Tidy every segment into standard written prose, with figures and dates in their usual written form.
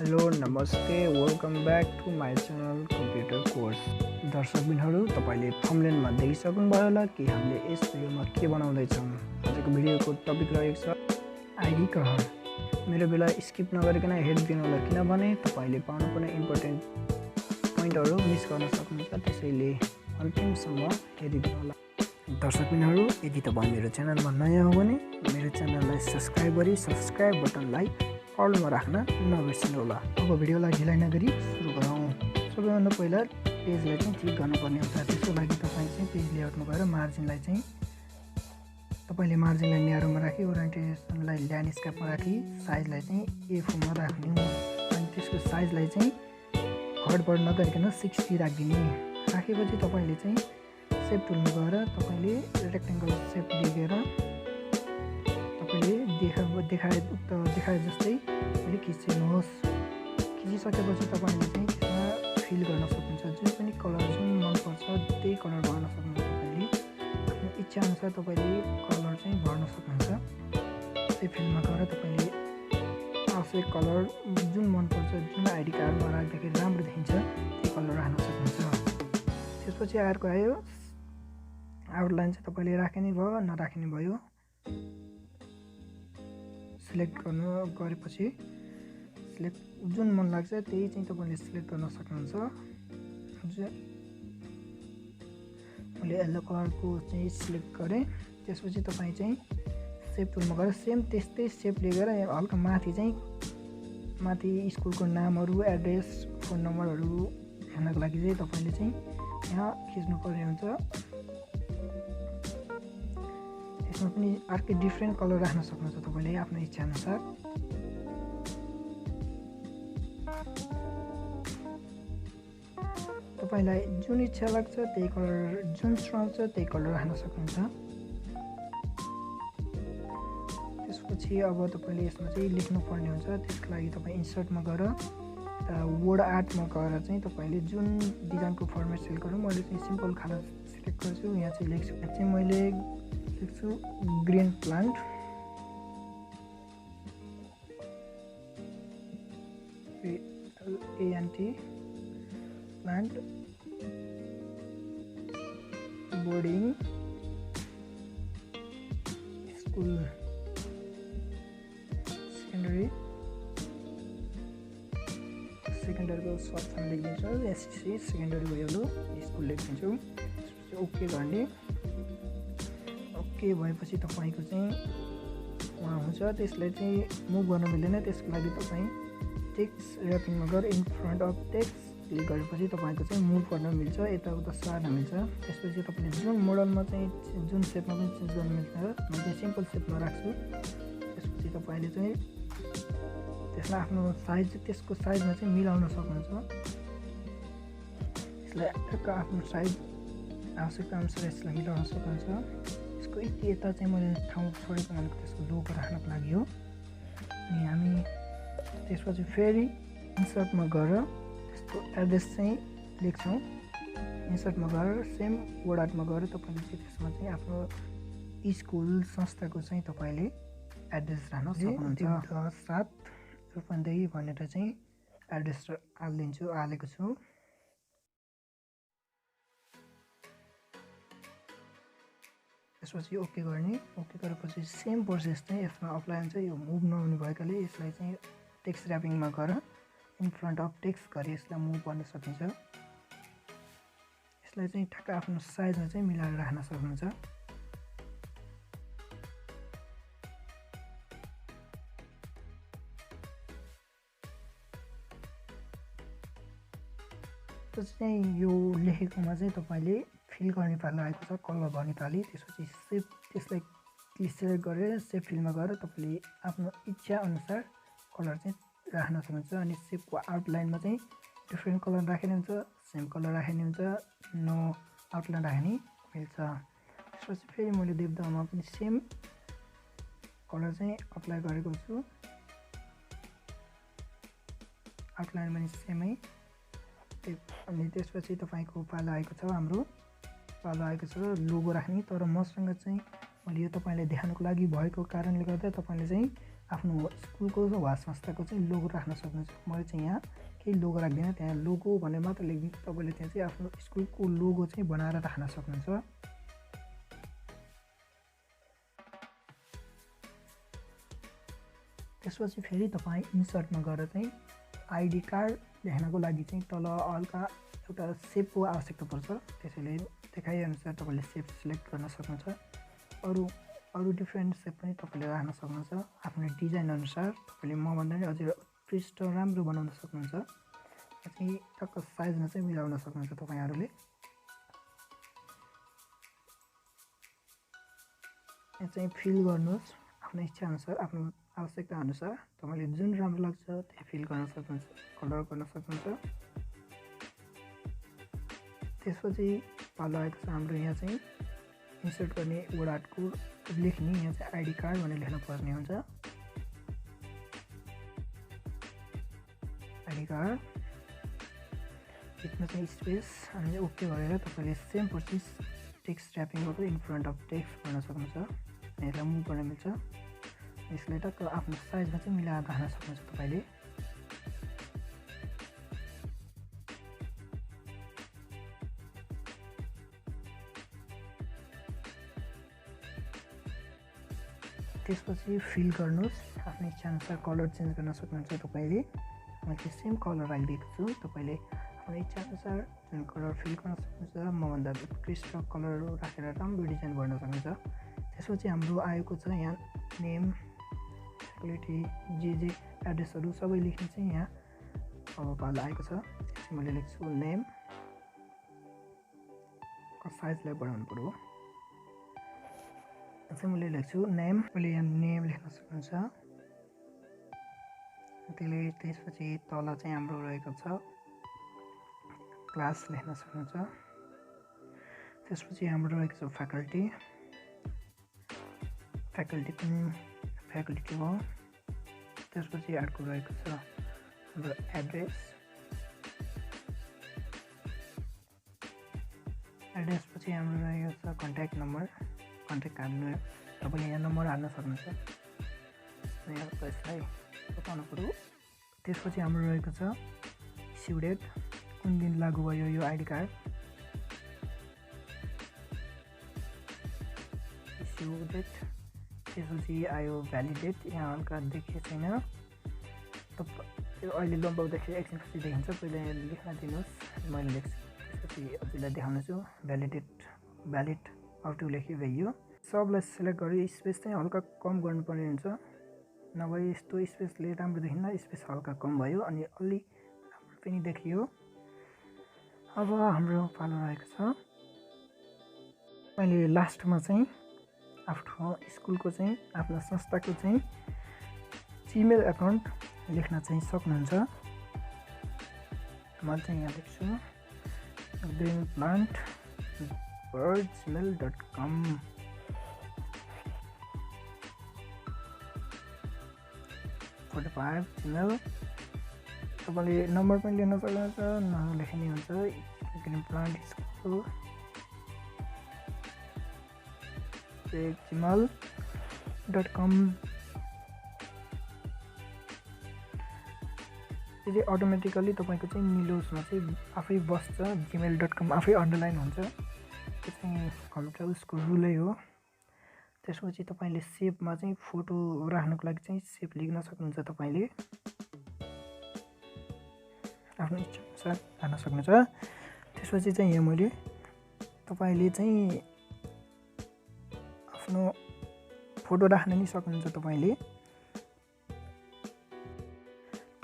Hello नमस्ते welcome back to my channel computer course. दर्शकबिनहरू, तपाईँले थम्बनेलमा देखिसक्नुभयो होला कि हामीले यस भिडियोमा के बनाउँदैछौँ। आजको भिडियोको टपिक रहेको छ आइडी कहर। मेरो बेला स्किप नगरिकन हेरिदिनु होला, किनभने तपाईँले पाउनुपर्ने इम्पोर्टेन्ट पोइन्टहरू मिस गर्न सक्नुहुन्छ, त्यसैले अन्तिमसम्म हेरिदिनु होला। दर्शकबिनहरू, यदि तपाईँ मेरो च्यानलमा नयाँ हो भने मेरो च्यानललाई सब्सक्राइब गरी सब्सक्राइब बटनलाई अलमा राख्न नबिर्सिनु होला। अब भिडियोलाई ढिलाइ नगरी सुरु गरौँ। सबैभन्दा पहिला पेजलाई चाहिँ ठिक गर्नुपर्ने हुन्छ। त्यसको लागि तपाईँ चाहिँ पेज लेआउटमा गएर मार्जिनलाई चाहिँ तपाईँले मार्जिनलाई न्यारोमा राखी, ओरिएन्टेसनलाई ल्यान्डस्केपमा राखी, साइजलाई चाहिँ A4मा राख्ने हो। अनि त्यसको साइजलाई चाहिँ घटबढ नगरिकन 60 राखिदिने। राखेपछि तपाईँले चाहिँ सेप टुलमा गएर तपाईँले रेक्टेङ्गल सेप लिएर तपाईँले देखाए जस्तै अहिले खिचिनुहोस्। खिचिसकेपछि तपाईँले चाहिँ त्यसमा फिल गर्न सक्नुहुन्छ। जुन पनि कलर जुन मनपर्छ त्यही कलर भर्न सक्नुहुन्छ। तपाईँले आफ्नो इच्छाअनुसार तपाईँले कलर चाहिँ भर्न सक्नुहुन्छ। त्यो फिल्डमा गएर तपाईँले आवश्यक कलर जुन मनपर्छ, जुन आइडी कार्डमा राख्दाखेरि राम्रो देखिन्छ त्यो कलर राख्न सक्नुहुन्छ। त्यसपछि अर्को आयो आउटलाइन चाहिँ तपाईँले राख्ने भयो नराख्ने भयो। सिलेक्ट गरेपछि सिलेक्ट जुन मन लाग्छ त्यही चाहिँ तपाईँले सिलेक्ट गर्न सक्नुहुन्छ। मैले येल्लो कलरको चाहिँ सिलेक्ट गरेँ। त्यसपछि तपाईँ चाहिँ सेप टुलमा गएर सेम त्यस्तै सेप लिएर हल्का माथि स्कुलको नामहरू, एड्रेस, फोन नम्बरहरू हेर्नको लागि चाहिँ तपाईँले चाहिँ यहाँ खिच्नुपर्ने हुन्छ। यसमा पनि अर्कै डिफ्रेन्ट कलर राख्न सक्नुहुन्छ तपाईँले आफ्नो इच्छाअनुसार। तपाईँलाई जुन इच्छा लाग्छ त्यही कलर, जुन सुहाउँछ त्यही कलर राख्न सक्नुहुन्छ। त्यसपछि अब तपाईँले यसमा चाहिँ लेख्नुपर्ने हुन्छ। त्यसको लागि तपाईँ इन्सर्टमा गएर वर्ड आर्टमा गएर चाहिँ तपाईँले जुन डिजाइनको फर्मेट सिलेक्ट गरौँ। मैले चाहिँ सिम्पल खाना सिलेक्ट गर्छु। यहाँ चाहिँ लेख्छु, यहाँ चाहिँ मैले लेख्छु green plant. ANT plant boarding school सेकेन्डरीको सर्ट फर्म लेखिदिन्छु। SCC सेकेन्डरी भयो स्कुल लेखिदिन्छु। त्यसपछि ओके गर्ने। ओके भएपछि तपाईँको चाहिँ उहाँ हुन्छ। त्यसलाई चाहिँ मुभ गर्न मिल्दैन। त्यसको लागि तपाईँ टेक्स्ट ऱ्यापिङमा गएर in front of text click गरेपछि तपाईँको चाहिँ मुभ गर्न मिल्छ, यताउता सार्न मिल्छ। त्यसपछि तपाईँले जुन मोडलमा चाहिँ जुन सेपमा पनि चेन्ज गर्न मिल्छ। म चाहिँ सिम्पल सेपमा राख्छु। त्यसपछि तपाईँले चाहिँ त्यसलाई आफ्नो साइज, त्यसको साइजमा चाहिँ मिलाउन सक्नुहुन्छ। यसलाई आफ्नो साइज आवश्यकता अनुसार यसलाई मिलाउन सक्नुहुन्छ। यसको यता चाहिँ मैले ठाउँ छोडेको भनेको त्यसको लोगो राख्नको लागि हो। अनि हामी त्यसपछि फेरि इन्सर्टमा गएर त्यसको एड्रेस चाहिँ लेख्छौँ। इन्सर्टमा गएर सेम वर्ड आर्टमा गएर तपाईँले चाहिँ त्यसमा चाहिँ आफ्नो स्कुल संस्थाको चाहिँ तपाईँले एड्रेस राख्न सक्नुहुन्छ। 7 रूपन्देही भनेर चाहिँ एड्रेस हालेको छु। त्यसपछि ओके गर्ने। ओके गरेपछि सेम प्रोसेस चाहिँ यसमा अप्लाई हुन्छ। यो मुभ नहुने भएकाले यसलाई चाहिँ टेक्स्ट ऱ्यापिङमा गएर इन फ्रन्ट अफ टेक्स्ट गरी यसलाई मुभ गर्न सकिन्छ। यसलाई चाहिँ ठ्याक्क आफ्नो साइजमा चाहिँ मिलाएर राख्न सक्नुहुन्छ। चाहिँ यो लेखेकोमा चाहिँ तपाईँले फिल गर्ने पालो आएको छ, कलर भर्ने पाली। त्यसपछि सेप, त्यसलाई सिलेक्ट गरेर सेप फिलमा गएर तपाईँले आफ्नो इच्छा अनुसार कलर चाहिँ राख्न सक्नुहुन्छ। अनि सेपको आउटलाइनमा चाहिँ डिफ्रेन्ट कलर राख्ने हुन्छ, सेम कलर राख्ने हुन्छ, नो आउटलाइन राख्ने मिल्छ। त्यसपछि फेरि मैले देवदामा पनि सेम कलर चाहिँ अप्लाई गरेको छु। आउटलाइन पनि सेमै। अनि त्यसपछि तपाईँको पालो आएको छ, हाम्रो पालो आएको छ लोगो राख्ने। तर मसँग चाहिँ मैले यो तपाईँलाई देखाउनको लागि भएको कारणले गर्दा तपाईँले चाहिँ आफ्नो स्कुलको वा संस्थाको चाहिँ लोगो राख्न सक्नुहुन्छ। मैले चाहिँ यहाँ केही लोगो राख्दिनँ, त्यहाँ लोगो भनेर मात्र लेखिदिन्छु। तपाईँले त्यहाँ चाहिँ आफ्नो स्कुलको लोगो चाहिँ बनाएर राख्न सक्नुहुन्छ। त्यसपछि फेरि तपाईँ इन्सर्टमा गएर चाहिँ आइडी कार्ड लेख्नको लागि चाहिँ तल हल्का एउटा सेपको आवश्यकता पर्छ। त्यसैले देखाइअनुसार तपाईँले सेप सिलेक्ट गर्न सक्नुहुन्छ। अरू डिफ्रेन्ट सेप पनि तपाईँले राख्न सक्नुहुन्छ। आफ्नो डिजाइन अनुसार तपाईँले मभन्दा पनि अझै उत्कृष्ट राम्रो बनाउन सक्नुहुन्छ। चाहिँ टक्क साइजमा चाहिँ मिलाउन सक्नुहुन्छ तपाईँहरूले। यहाँ चाहिँ फिल गर्नुहोस् आफ्नो इच्छाअनुसार, आफ्नो आवश्यकता अनुसार तपाईँले जुन राम्रो लाग्छ त्यही फिल गर्न सक्नुहुन्छ, कलर गर्न सक्नुहुन्छ। त्यसपछि पालो आएको छ हाम्रो यहाँ चाहिँ इन्सर्ट गर्ने वर्डको लेख्ने, यहाँ चाहिँ आइडी कार्ड भनेर लेख्न पर्ने हुन्छ। आइडी कार्ड यसमा चाहिँ स्पेस अनि ओके गरेर तपाईँले सेम प्रोसेस टेक्स्ट ऱ्यापिङ गरेर इन फ्रन्ट अफ टेक्स्ट गर्न सक्नुहुन्छ। यसलाई मुभ गर्न मिल्छ। यसलाई टक्क आफ्नो साइजमा चाहिँ मिलाएर राख्न सक्नुहुन्छ तपाईँले। त्यसपछि फिल गर्नुहोस्, आफ्नो इच्छाअनुसार कलर चेन्ज गर्न सक्नुहुन्छ तपाईँले। मैले चाहिँ सेम कलर राखिदिएको छु, तपाईँले आफ्नो इच्छाअनुसार जुन कलर फिल गर्न सक्नुहुन्छ। मभन्दा उत्कृष्ट कलर राखेर राम्रो डिजाइन गर्न सक्नुहुन्छ। त्यसपछि हाम्रो आएको छ यहाँ नेम, फ्याकल्टी, जे एड्रेसहरू सबै लेख्ने चाहिँ यहाँ अब पालो आएको छ। त्यसपछि मैले लेख्छु नेम, साइजलाई बढाउनु पर्यो। चाहिँ मैले लेख्छु नेम, मैले यहाँ नेम लेख्न सक्नुहुन्छ। त्यसपछि तल चाहिँ हाम्रो रहेको छ क्लास लेख्न सक्नुहुन्छ। त्यसपछि हाम्रो रहेको छ फ्याकल्टी हो। त्यसपछि अर्को रहेको छ हाम्रो एड्रेसपछि हाम्रो रहेको छ कन्ट्याक्ट नम्बर, कन्ट्याक्ट हाल्नु तपाईँले यहाँ नम्बर हाल्न सक्नुहुन्छ। यहाँ यसलाई बताउनु पर्यो। त्यसपछि हाम्रो रहेको छ इस्यु डेट, कुन दिन लागू भयो यो आइडी कार्ड। Issue date. त्यसपछि आयो भ्यालिडेट, यहाँ हल्का देखिएको छैन, त्यो अहिले लम्बाउ देखेर एकछिनपछि देखिन्छ। पहिला यहाँ लेख्न दिनुहोस्, मैले लेख्छु। त्यसपछि हजुरलाई देखाउनेछु भ्यालिड अटो लेख्यो भयो। सबलाई सेलेक्ट गरी स्पेस चाहिँ हल्का कम गर्नुपर्ने हुन्छ, नभए यस्तो स्पेसले राम्रो देखिन्न। स्पेस हल्का कम भयो अनि अलि राम्रो पनि देखियो। अब हाम्रो पालो रहेको छ, मैले लास्टमा चाहिँ आफ्नो स्कुलको चाहिँ आफ्नो संस्थाको चाहिँ जिमेल एकाउन्ट लेख्न चाहिँ सक्नुहुन्छ। म चाहिँ यहाँ लेख्छु greenplant@gmail.com। Gmail तपाईँले नम्बर पनि लेख्न सक्नुहुन्छ, नलेख्ने हुन्छ। greenplant school gmail.com। त्यो अटोमेटिकली तपाईँको चाहिँ निलोसमा चाहिँ आफै बस्छ, gmail.com आफै अन्डरलाइन हुन्छ। त्यो चाहिँ कम्प्युटर उसको रुलै हो। त्यसपछि तपाईँले सेपमा चाहिँ फोटो राख्नको लागि चाहिँ सेप लेख्न सक्नुहुन्छ। तपाईँले आफ्नो इच्छाअनुसार राख्न सक्नुहुन्छ। त्यसपछि चाहिँ यहाँ मैले तपाईँले चाहिँ आफ्नो फोटो राख्न नि सक्नुहुन्छ।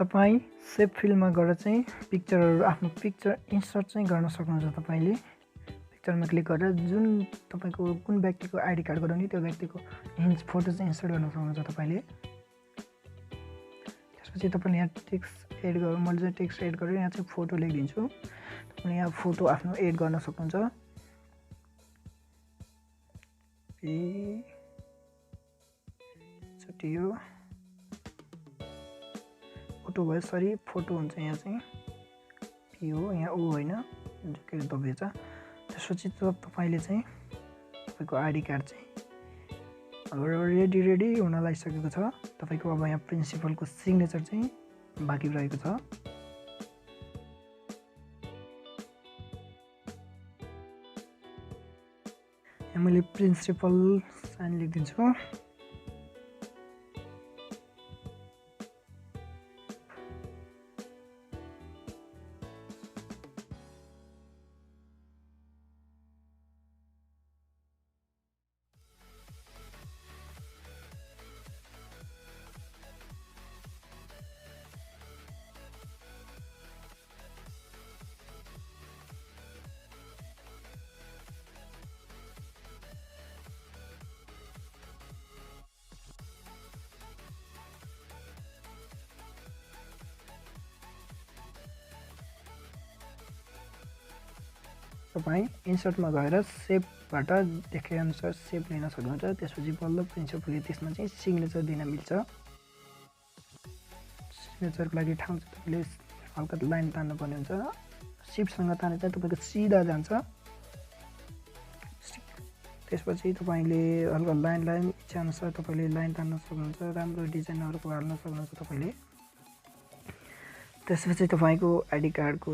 तपाईँ सेभ फिल्डमा गएर चाहिँ पिक्चरहरू आफ्नो पिक्चर इन्सर्ट चाहिँ गर्न सक्नुहुन्छ। तपाईँले पिक्चरमा क्लिक गरेर जुन तपाईँको कुन व्यक्तिको आइडी कार्ड गराउने त्यो व्यक्तिको फोटो चाहिँ इन्सर्ट गर्न सक्नुहुन्छ तपाईँले। त्यसपछि तपाईँले यहाँ टेक्स्ट एड गर्नु, मैले चाहिँ टेक्स्ट एड गरेर यहाँ चाहिँ फोटो लेखिदिन्छु। तपाईँले यहाँ फोटो आफ्नो एड गर्न सक्नुहुन्छ। छुट्टियो फोटो भयो, सरी फोटो हुन्छ यहाँ चाहिँ पी हो, यहाँ ओ होइन, के दबिएछ। त्यसपछि तपाईँले चाहिँ तपाईँको आइडी कार्ड चाहिँ रेडी हुन लागिसकेको छ। तपाईको अब यहाँ प्रिन्सिपलको सिग्नेचर चाहिँ बाँकी रहेको छ। यहाँ मैले प्रिन्सिपल साइन लेखिदिन्छु। तपाईँ इन्सर्टमा गएर सेपबाट देखे अनुसार सेप लिन सक्नुहुन्छ। त्यसपछि बल्ल प्रिन्सिपलले त्यसमा चाहिँ सिग्नेचर दिन मिल्छ। सिग्नेचरको लागि ठाउँ चाहिँ तपाईँले हल्का लाइन तान्नुपर्ने हुन्छ। सिफ्टसँग ताने चाहिँ तपाईँको सिधा जान्छ। त्यसपछि तपाईँले हल्का लाइन इच्छाअनुसार तपाईँले लाइन तान्न सक्नुहुन्छ। राम्रो डिजाइनहरूको हाल्न सक्नुहुन्छ तपाईँले। त्यसपछि तपाईँको आइडी कार्डको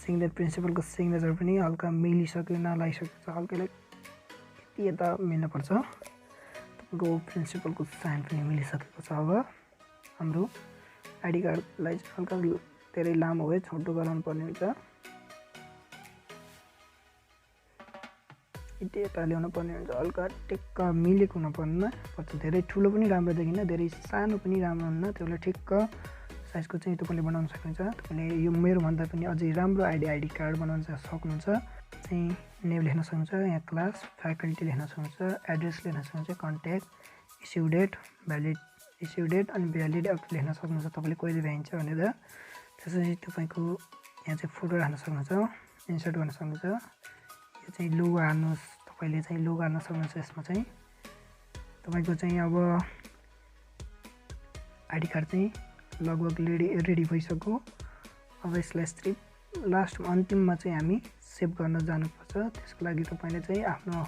प्रिन्सिपलको सिग्नेचर पनि हल्का मिलिसक्यो नलागिसकेको छ। हल्काले यति यता मिल्नुपर्छ। तपाईँको प्रिन्सिपलको साइन पनि मिलिसकेको छ। अब हाम्रो आइडी कार्डलाई हल्का धेरै लामो भए छोटो गराउनु पर्ने हुन्छ। यति यता ल्याउनु पर्ने हुन्छ। हल्का टिक्क मिलेको हुनुपर्दैन पर्छ। धेरै ठुलो पनि राम्रो देखिन्न, धेरै सानो पनि राम्रो हुन्न। त्यसलाई ठिक्क साइजको चाहिँ तपाईँले बनाउन सक्नुहुन्छ। तपाईँले यो मेरोभन्दा पनि अझै राम्रो आइडी कार्ड बनाउन सक्नुहुन्छ। चाहिँ नेम लेख्न सक्नुहुन्छ, यहाँ क्लास फ्याकल्टी लेख्न सक्नुहुन्छ, एड्रेस लेख्न सक्नुहुन्छ, कन्ट्याक्ट, इस्यु डेट, अनि भ्यालिड लेख्न सक्नुहुन्छ तपाईँले कहिले भ्याइन्छ भनेर। त्यसपछि तपाईँको यहाँ चाहिँ फोटो राख्न सक्नुहुन्छ, इन्सर्ट गर्न सक्नुहुन्छ। यो चाहिँ लोगो हाल्नुहोस्, तपाईँले चाहिँ लोगो हाल्न सक्नुहुन्छ। यसमा चाहिँ तपाईँको चाहिँ अब आइडी कार्ड चाहिँ लगभग रेडी भइसक्यो। अब यसलाई स्ट्रिप लास्टमा अन्तिममा चाहिँ हामी सेभ गर्न जानुपर्छ। त्यसको लागि तपाईँले चाहिँ आफ्नो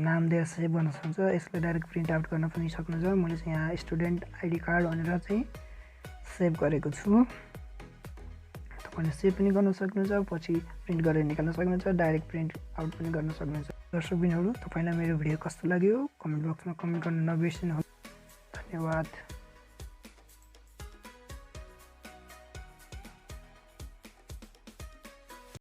नाम दिएर सेभ गर्न सक्नुहुन्छ। यसलाई डाइरेक्ट प्रिन्ट आउट गर्न पनि सक्नुहुन्छ। मैले चाहिँ यहाँ स्टुडेन्ट आइडी कार्ड भनेर चाहिँ सेभ गरेको छु। तपाईँले सेभ पनि गर्न सक्नुहुन्छ, पछि प्रिन्ट गरेर निकाल्न सक्नुहुन्छ, डाइरेक्ट प्रिन्ट आउट पनि गर्न सक्नुहुन्छ। दर्शकबिनहरू, तपाईँलाई मेरो भिडियो कस्तो लाग्यो कमेन्ट बक्समा कमेन्ट गर्न नबिर्सिनुहोस्। धन्यवाद।